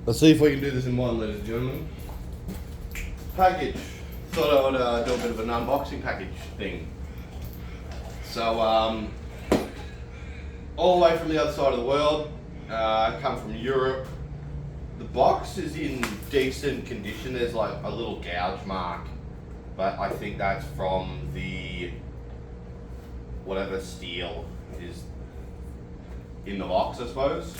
Let's see if we can do this in one, ladies and gentlemen. Package. Thought I would do a bit of an unboxing package thing. So, all the way from the other side of the world. I come from Europe. The box is in decent condition. There's like a little gouge mark, but I think that's from the whatever steel is in the box, I suppose.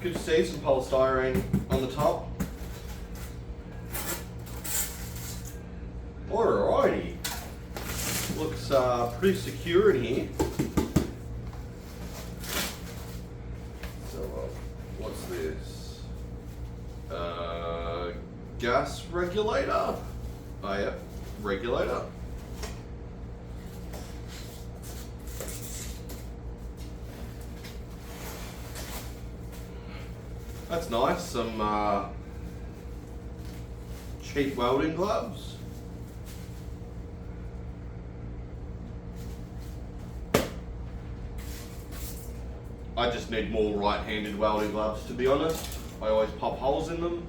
Good to see some polystyrene on the top. Alrighty. Looks pretty secure in here. So, what's this? Gas regulator. Oh yeah, regulator. That's nice, some cheap welding gloves. I just need more right-handed welding gloves, to be honest. I always pop holes in them.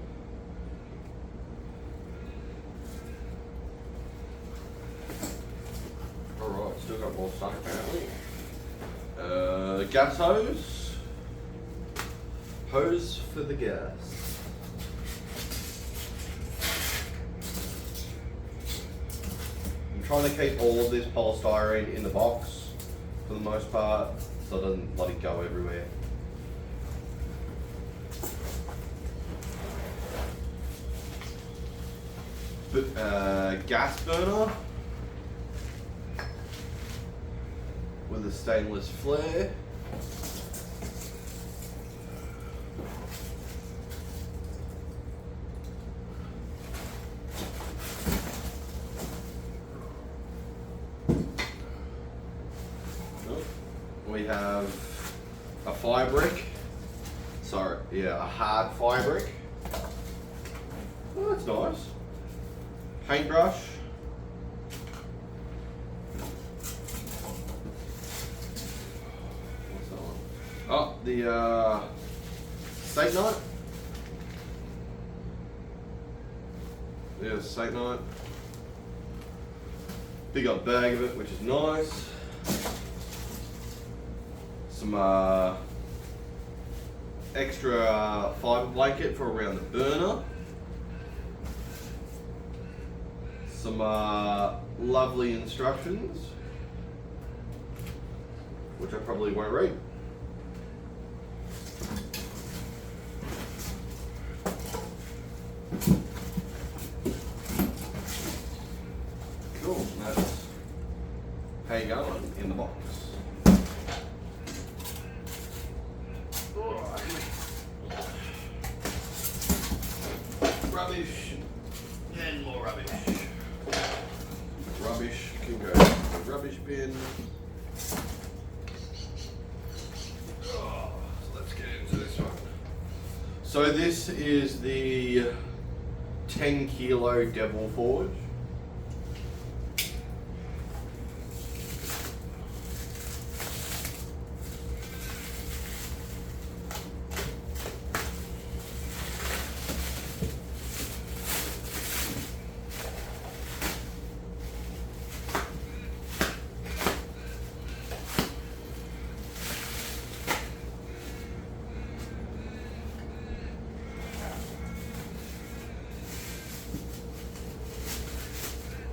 Alright, still got more stuff apparently. Gas hose. Hose for the gas. I'm trying to keep all of this polystyrene in the box for the most part, so it doesn't let it go everywhere. But gas burner with a stainless flare. We have a fabric, a hard fabric. Oh, that's nice. Paintbrush. What's that one? Oh, the steak knife. Yeah, steak knife. Big old bag of it, which is nice. Some extra fibre blanket for around the burner. Some lovely instructions, which I probably won't read. Cool, that's how you going in the box. Rubbish and more rubbish. Rubbish can go in the rubbish bin. So let's get into this one. So this is the 10 kilo Devil Forge.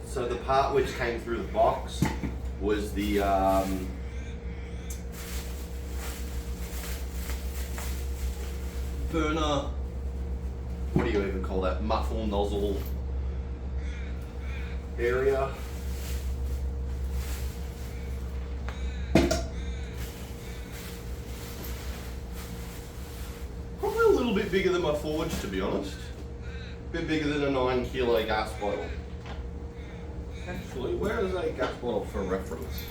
So the part which came through the box was the burner, what do you even call that, muffle nozzle area. Probably a little bit bigger than my forge, to be honest. bit bigger than a 9 kilo gas bottle. Actually, where is a gas bottle for reference?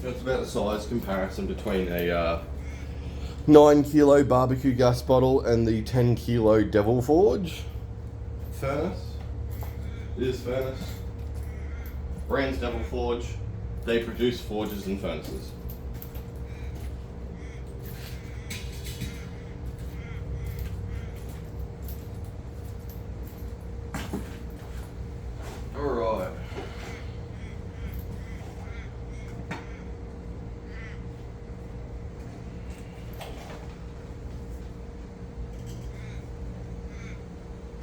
That's about the size comparison between a 9 kilo barbecue gas bottle and the 10 kilo Devil Forge furnace. It is furnace. Brand's Devil Forge. They produce forges and furnaces. Alright.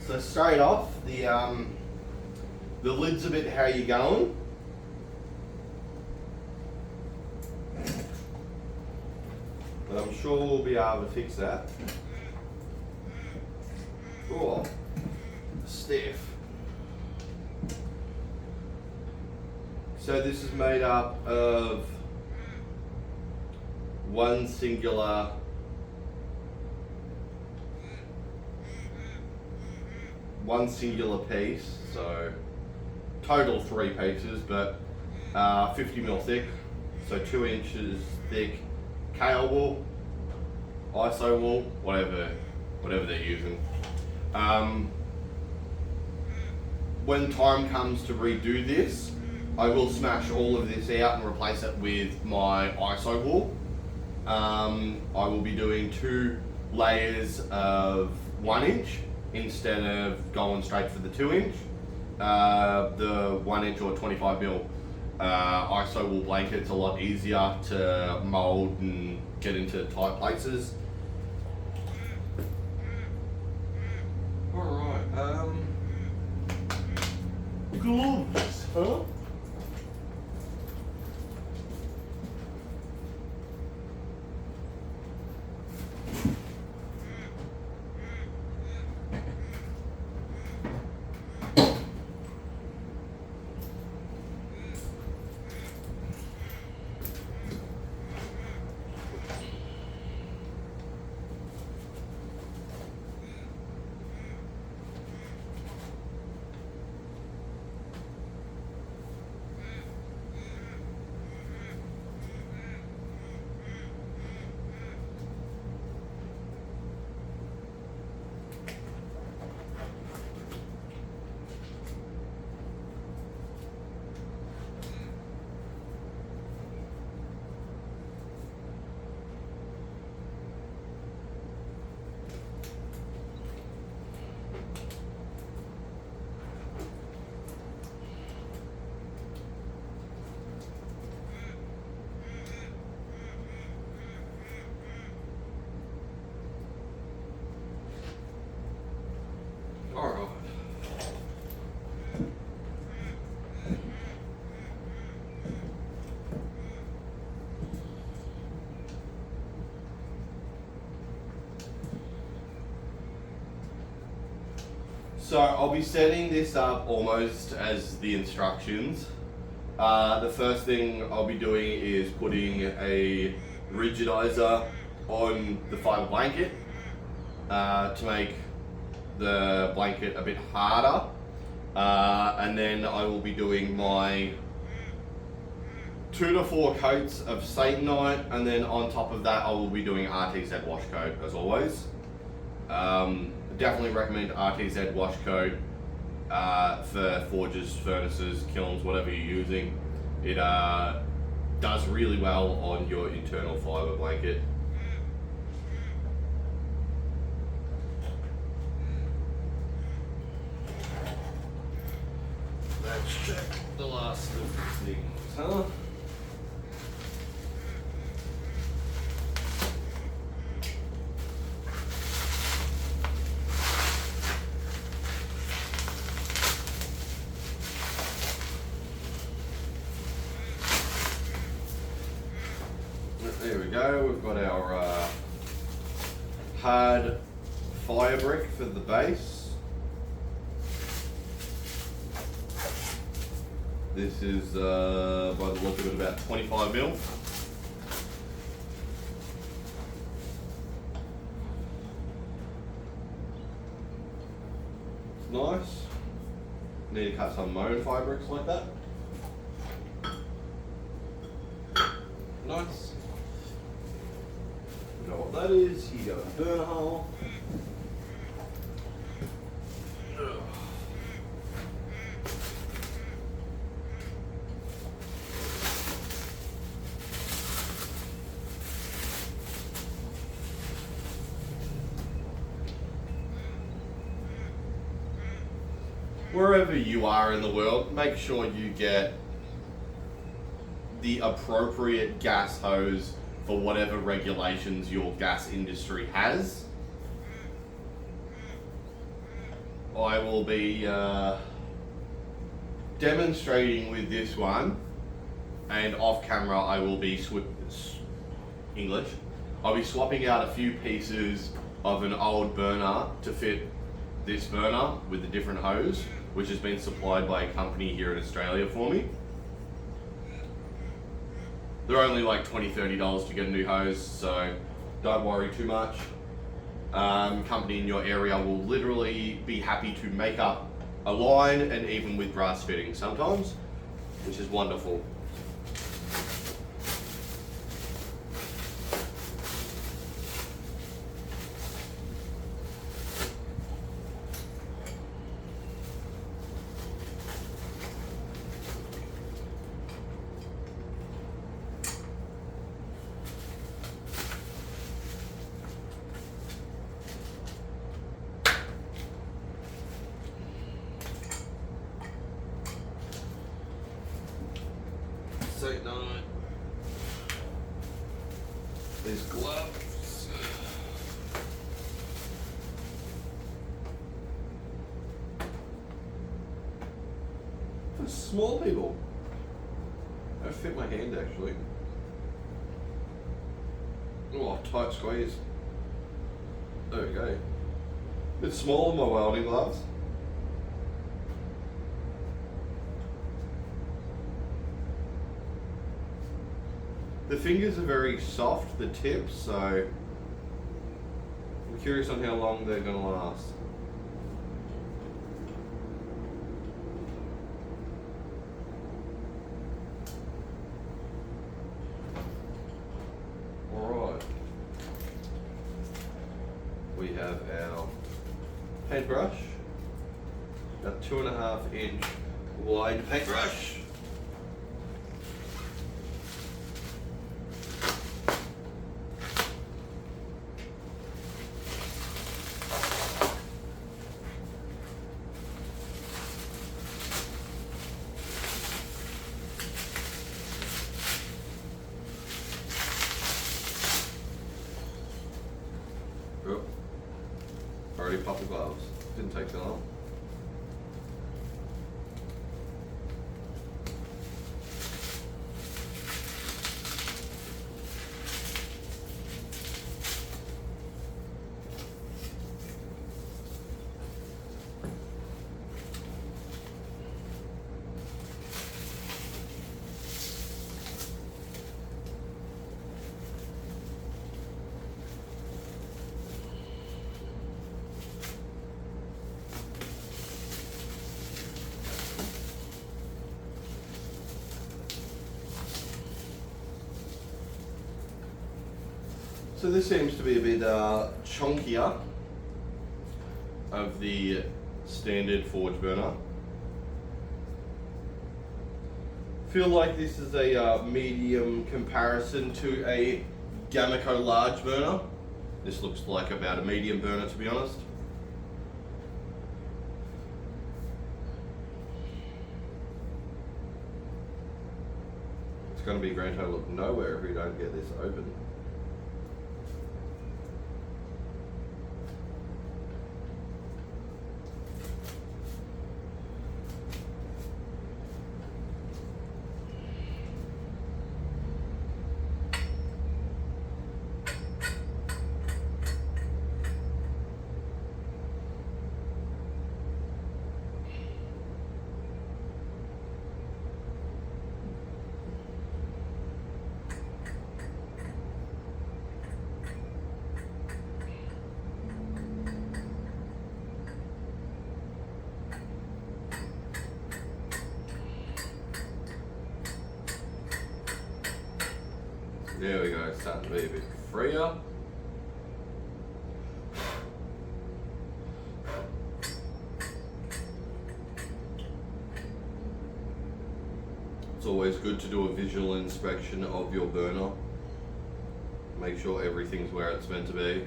So straight off, the lid's a bit how you going. But I'm sure we'll be able to fix that. Oh, stiff. So this is made up of one singular piece, so total 3 pieces, but 50mm thick, so 2 inches thick kale wool, ISO wool, whatever they're using. When time comes to redo this, I will smash all of this out and replace it with my ISO wool. I will be doing 2 layers of 1 inch instead of going straight for the 2 inch. The 1 inch or 25mm ISO wool blanket's a lot easier to mould and get into tight places. Alright, gloves, huh? Alright. So I'll be setting this up almost as the instructions. The first thing I'll be doing is putting a rigidizer on the fibre blanket to make the blanket a bit harder, and then I will be doing my 2 to 4 coats of Satanite, and then on top of that I will be doing RTZ wash coat as always. Definitely recommend RTZ wash coat for forges, furnaces, kilns, whatever you're using. It does really well on your internal fibre blanket. Let's check the last of the things, huh? There we go, we've got our hard fire brick for the base. This is, by the look of it, about 25 mil. It's nice. Need to cut some mown fabrics like that. Nice. You know what that is. You go in the burner hole. Wherever you are in the world, make sure you get the appropriate gas hose for whatever regulations your gas industry has. I will be demonstrating with this one, and off camera I will be I'll be swapping out a few pieces of an old burner to fit this burner with the different hose, which has been supplied by a company here in Australia for me. They're only like $20-$30 to get a new hose, so don't worry too much. Company in your area will literally be happy to make up a line, and even with brass fittings sometimes, which is wonderful. These gloves. For small people. They fit my hand actually. Oh, tight squeeze. There we go. Bit small on my welding gloves. The fingers are very soft, the tips, so I'm curious on how long they're going to last. Alright. We have our paintbrush, about 2.5 inch wide paintbrush. Oh, already popped the gloves. Didn't take that long. So this seems to be a bit chunkier of the standard forge burner. Feel like this is a medium comparison to a Gamaco large burner. This looks like about a medium burner, to be honest. It's going to be a grand total of nowhere if we don't get this open. There we go, it's starting to be a bit freer. It's always good to do a visual inspection of your burner. Make sure everything's where it's meant to be.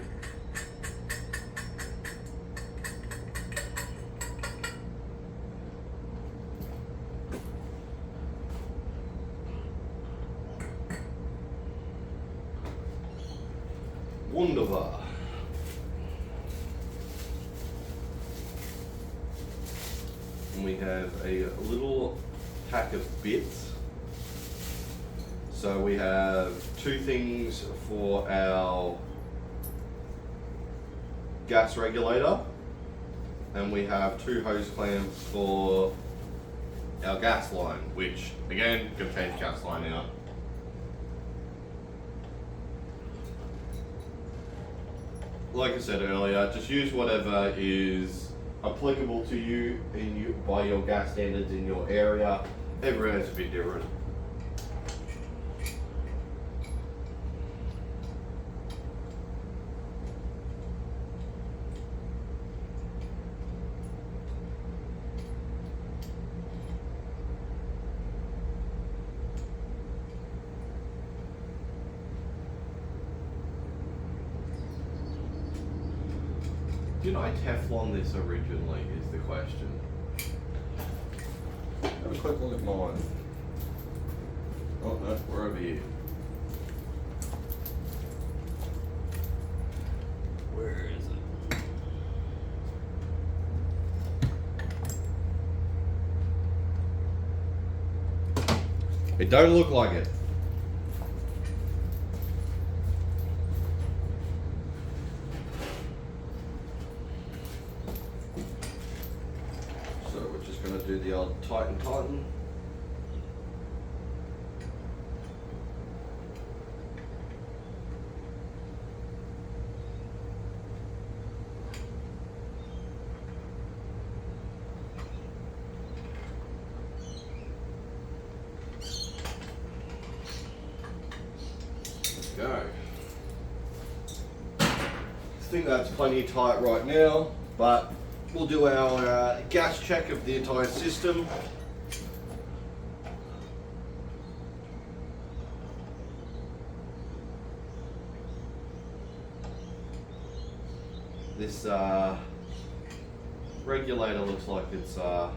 Wunderbar. And we have a little pack of bits. So we have two things for our gas regulator, and we have two hose clamps for our gas line, which again can change gas line out. Like I said earlier, just use whatever is applicable to you by your gas standards in your area. Everyone's a bit different. Did I Teflon this originally is the question. Have a quick look at mine. Oh no, we're over here. Where is it? It don't look like it. So we're just going to do the old tighten. Go. I think that's plenty tight right now, but we'll do our gas check of the entire system. This regulator looks like it's got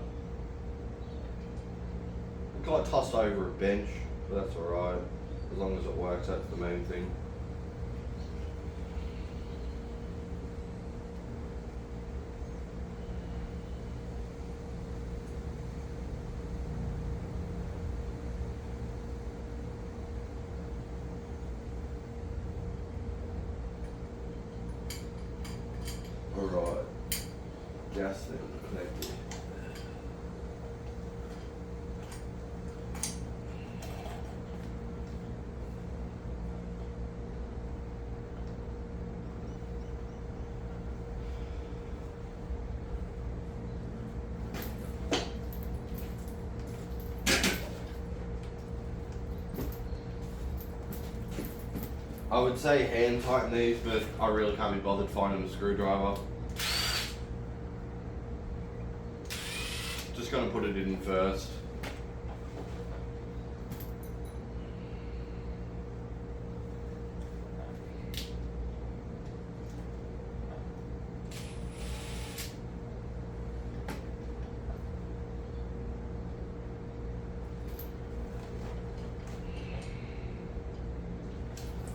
tossed over a bench, but that's alright. As long as it works, that's the main thing. Alright, gas then connected. I would say hand tighten these, but I really can't be bothered finding a screwdriver. Just gonna put it in first.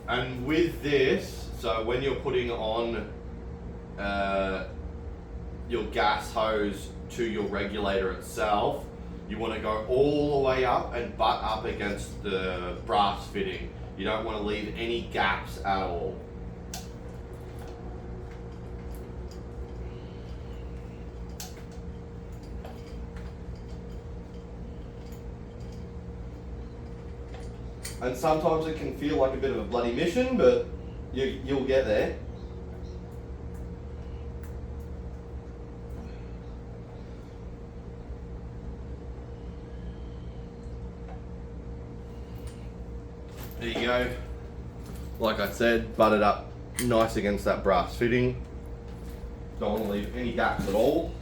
And with this, so when you're putting on your gas hose to your regulator itself, you want to go all the way up and butt up against the brass fitting. You don't want to leave any gaps at all. And sometimes it can feel like a bit of a bloody mission, but you'll get there. There you go. like I said, butted up nice against that brass fitting. Don't want to leave any gaps at all.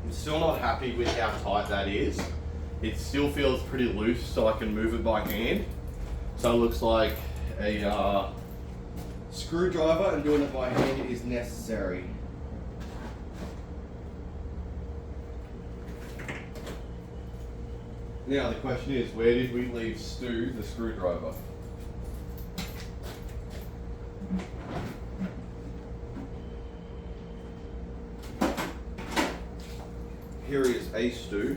I'm still not happy with how tight that is. It still feels pretty loose, so I can move it by hand. So it looks like a screwdriver, and doing it by hand is necessary. Now the question is, where did we leave Stu, the screwdriver? Here is a Stu.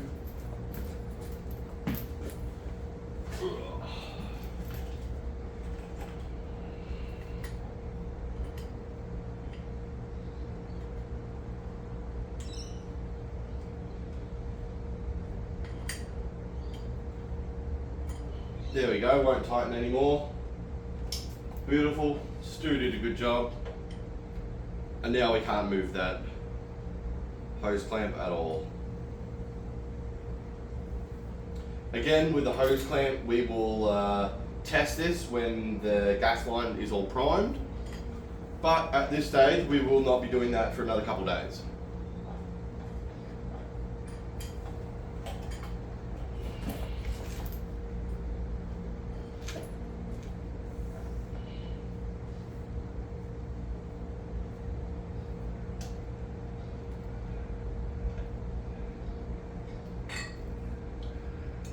There we go, won't tighten anymore. Beautiful, Stu did a good job. And now we can't move that hose clamp at all. Again, with the hose clamp, we will test this when the gas line is all primed. But at this stage, we will not be doing that for another couple of days.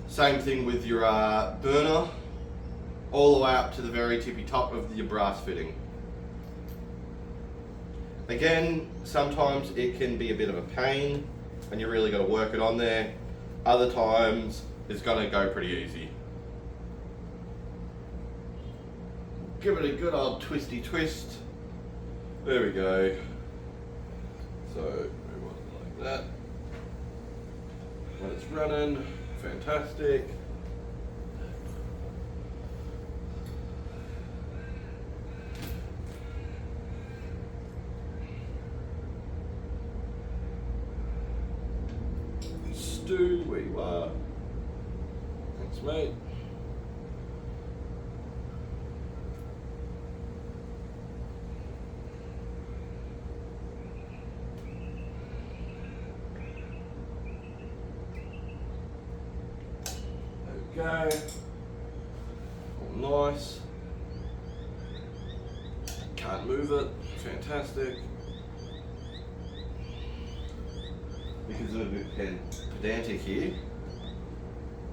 Same thing with your burner, all the way up to the very tippy top of your brass fitting. Again, sometimes it can be a bit of a pain and you really got to work it on there. Other times it's going to go pretty easy. Give it a good old twisty twist. There we go. So move on like that. When it's running. Fantastic. Stu, where you are. Thanks, mate. Go. All nice. Can't move it. Fantastic. Because I'm a bit pedantic here,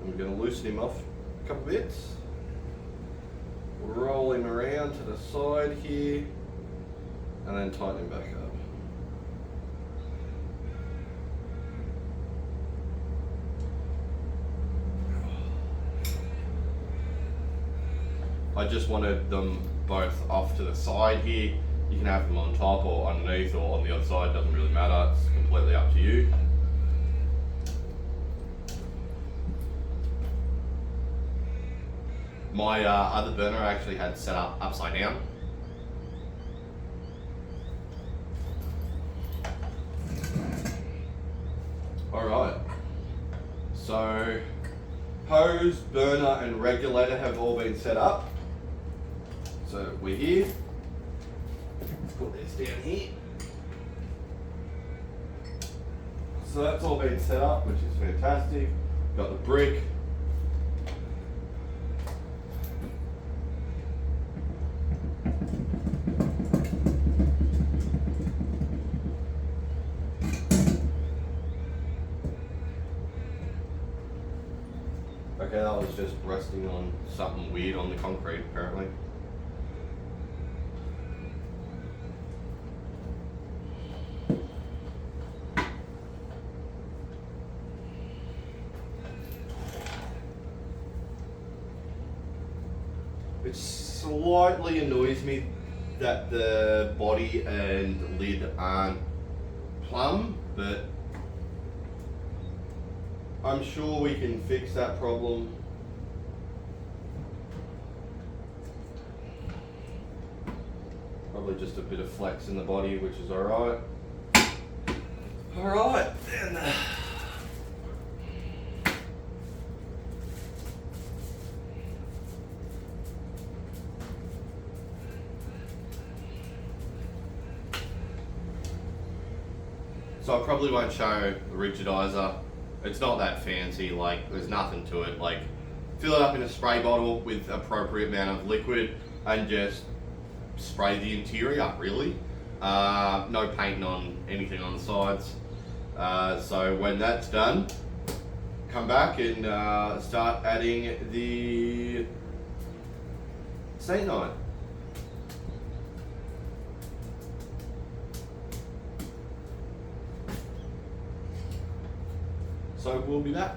I'm going to loosen him off a couple bits. Roll him around to the side here, and then tighten him back up. I just wanted them both off to the side here. You can have them on top or underneath or on the other side, doesn't really matter, it's completely up to you. My other burner I actually had set up upside down. Alright, so hose, burner and regulator have all been set up. So we're here. put this down here. So that's all been set up, which is fantastic. Got the brick. Okay, that was just resting on something weird on the concrete, apparently. It slightly annoys me that the body and lid aren't plumb, but I'm sure we can fix that problem. Probably just a bit of flex in the body, which is alright. Alright, then. So I probably won't show the rigidizer. It's not that fancy, like there's nothing to it. Like fill it up in a spray bottle with appropriate amount of liquid and just spray the interior, really. No painting on anything on the sides. So when that's done, come back and start adding the Saint-Night. So we'll be back.